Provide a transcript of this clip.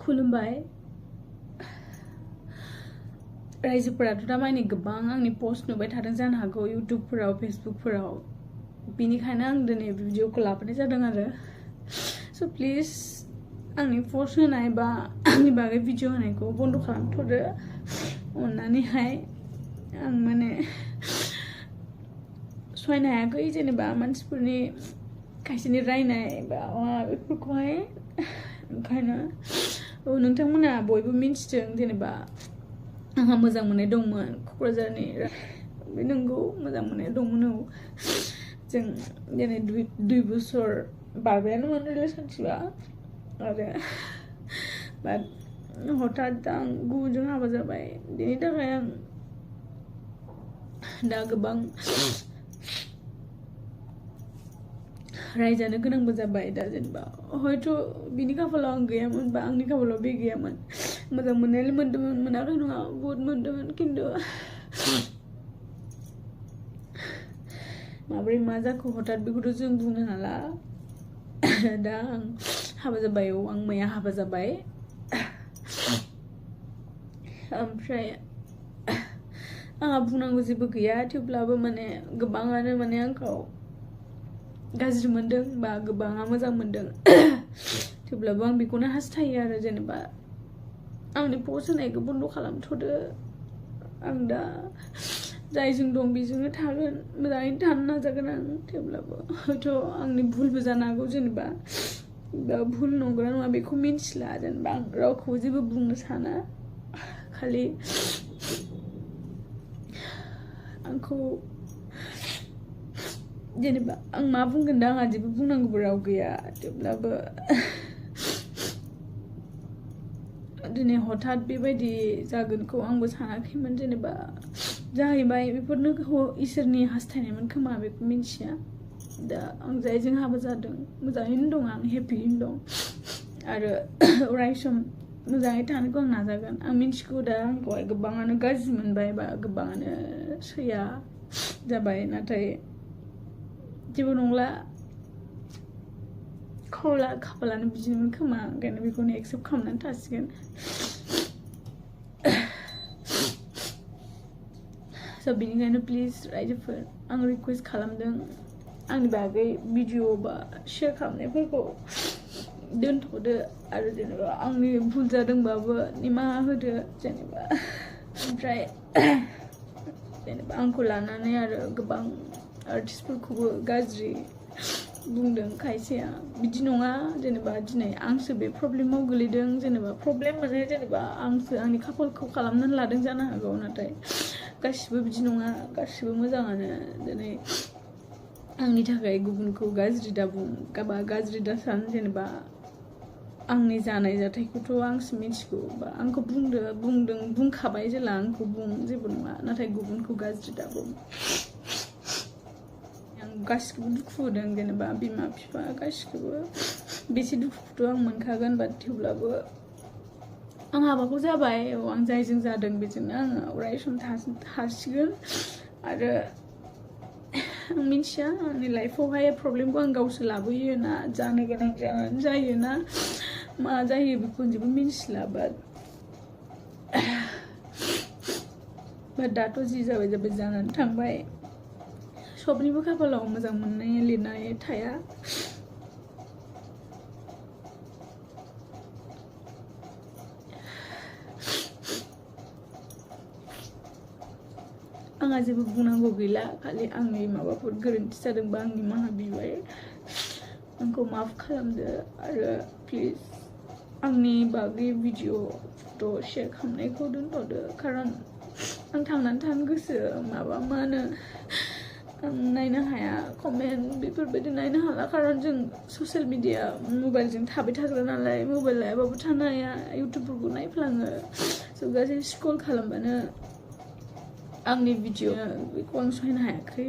खुलुमबाय रायजोफोराथ' दा माने गोबां आंनि पोस्ट नुबाय थादों जानो हागौ यूट्यूबफोराव फेसबुकफोराव बिनिखायनो आं दिनै भिडिअखौ लाबोनाय जादों आरो स' प्लिज आंनि पोस्ट होनाय बा आंनि बागै भिडिअ होनायखौ बन्द खालामथ'दो अननानैहाय आं माने सहायनो हायाखै जेनेबा मानसिफोरनि खायसेनि रायनाय बा बेफोरखौहाय ओंखायनो नोंथांमोना बयबो मिन्थिदों जेनेबा आंहा मोजां मोननाय दंमोन क'क्राझारनि बे नंगौ मोजां मोननाय दंमोन औ जों दिनै 2 बोसोर बारबायानोमोन रिलेशनशिपआ आरो बाट हठात आं गुबुनजों हाबा जाबाय बेनि थाखाय आं दा गोबां रायजानो गोनांबो जाबाय दा जेनेबा हयथ' बिनि खाफालाव आं गैयामोन बा आंनि खाफालाव बे गैयामोन मोजां मोननायालाय मोनदोंमोन मोनाखै नङा बहुत मोनदोंमोन खिन्थु माबोरै मा जाखो हठात बेखौथ' जों बुंनो हाला दा आं हाबा जाबाय औ आं मैया हाबा जाबाय ओमफ्राय आंहा बुंनांगौ जेबो गैया थेवब्लाबो माने गोबाङानो माने आंखौ गाज्रि मोनदों बा गोबाङा मोजां मोनदों थेवब्लाबो आं बेखौनो हास्थायो आरो जेनेबा आंनि पोस्ट होनायखौ बन्द खालामथ'दो आं दा जायजों दं बेजोंनो थागोन मोजाङैनो थानो नाजागोन आं थेवब्लाबो हयथ' आंनि भुलबो जानो हागौ जेनेबा भुल नंगौना नङा बेखौ मिन्थिला जेनेबा आं रावखौबो जेबो बुंनो साना खालि आंखौ जेनेबा आं मा बुंगोन दा आंहा जेबो बुंनांगौबो राव गैया थेवब्लाबो दिनै हठात बेबायदि जागोनखौ आंबो सानाखैमोन जेनेबा जाहैबाय बेफोरनो इसोरनि हास्थायनायमोन खोमा बेखौ मिन्थिया दा आं जायजों हाबा जादों मोजाङैनो दं आं हेपियैनो दं आरो अराय सम मोजाङै थानोखौ आं नाजागोन आं मिन्थिगौ दा आंखौहाय गोबाङानो गाज्रि मोनबाय बा गोबाङानो सैया जाबाय नाथाय जेबो नंला खाफालानो बिदिनोमोन खोमा ओंखायनो बेखौनो एक्सेप्ट खालामनानै थासिगोन स' बेनिखायनो प्लिज रायजोफोर आं रिकुवेस्ट खालामदों आंनि बागै भिडिअ बा शेयार खालामनायफोरखौ दोनथ'दो आरो जेनेबा आंनि भुल जादोंबाबो निमाहा होदो जेनेबा ओमफ्राय जेनेबा आंखौ लानानै आरो गोबां आर्टिस्टफोरखौबो गाज्रि बुंदों खायसेया बिदि नङा जेनेबा दिनै आंसो बे प्रब्लेमाव गोलैदों जेनेबा प्रब्लेम माने जेनेबा आंसो आंनि खाफालखौ खालामनानै लादों जानो हागौ नाथाय गासिबो बिदि नङा गासिबो मोजाङानो दिनै आंनि थाखाय गुबुनखौ गाज्रि दाबुं बा गाज्रि दासान जेनेबा आंनि जानाय जाथायखौथ' आंसो मिथिगौ बा आंखौ बुंखाबाय जेला आंखौ बुं जेबो नङा नाथाय गुबुनखौ गाज्रि दाबुं आं गासिखौबो दुखु होदों जेनेबा बिमा बिफा गासिखौबो बेसे दुखुखौथ' आं मोनखागोन बाट थेवब्लाबो आं हाबाखौ जाबाय आं जायजों जादों बेजोंनो आङो अराय सम थासिगोन आरो आं मिन्थिया आंनि लाइफआवहाय प्रब्लेमखौ आं गावसो लाबोयो ना जानो गोनां जायो ना मा जायो बेखौ जेबो मिन्थिला बाट दाथ' जि जाबाय जानानै थांबाय सबनिबो खाफालाव मोजां मोननाय लिरनाय थाया आंहा जेबो बुंनांगौ गैला खालि आंनि माबाफोर गोरोन्थि जादोंबा आं निमाहा बिबाय आंखौ माफ खालामदो आरो प्लिज आंनि बागै भिडिअ फट' शेयार खालामनायखौ दोनथ'दो खारन आं थांनानै थानो गोसो माबा मा होनो आं नायनो हाया कमेन्ट बेफोरबायदि नायनो हाला खारन जों ससियेल मिडिया मबाइलजों थाबाय थाग्रा नालाय मबाइल लायाबाबो थानो हाया इउटुबफोरखौ नायफ्लाङो स' गासै स्क्रल खालामबानो आंनि भिडिअ बेखौ आं सहायनो हायाखै